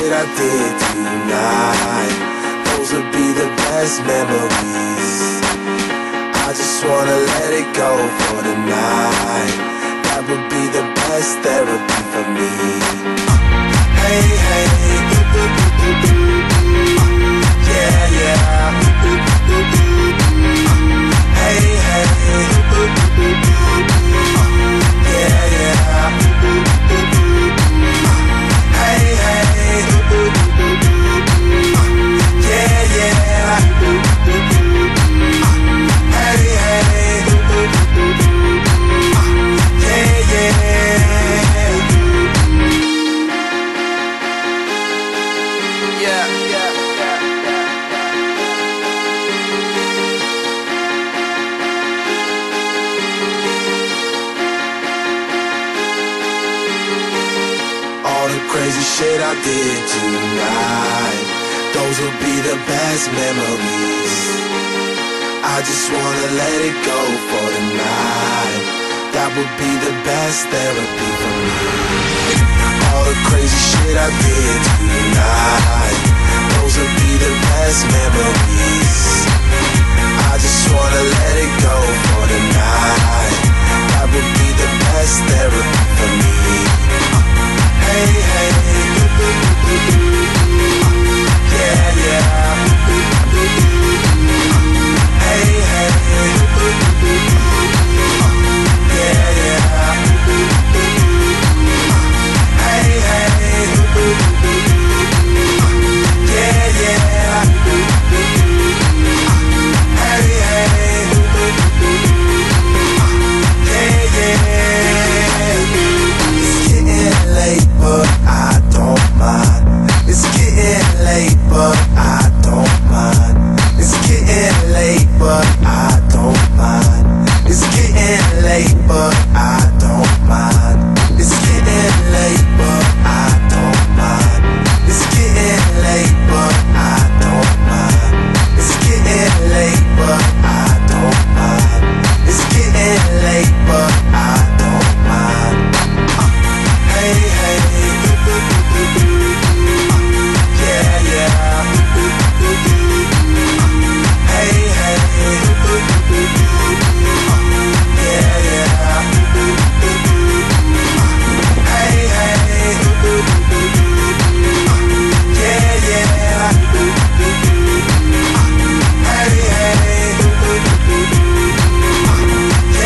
shit I did tonight, those would be the best memories. I just wanna let it go for the night. That would be the best therapy for me. Hey, hey, yeah, yeah. Hey, hey, yeah, yeah. Hey, hey, yeah, yeah. Hey, hey, yeah, yeah. All the crazy shit I did tonight, those will be the best memories. I just wanna let it go for the night. That would be the best therapy for me. All the crazy shit I did tonight, those would be the best memories. I just wanna let it go for the night. That would be the best therapy for me. Hey, hey, yeah, yeah. Hey, hey, yeah, yeah. Hey, hey, yeah, yeah. Hey, hey, yeah, yeah. It's getting late, but I don't mind. It's getting late, but I don't mind. It's getting late, but I don't mind. It's getting late, but I don't mind. It's getting late, but I don't mind. It's getting late, but I don't mind. It's getting late, but I don't mind. It's getting late, but I don't mind. Hey, hey, yeah, yeah. Hey, hey, yeah, yeah. Hey, hey, yeah, yeah. Hey, hey, yeah,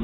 yeah.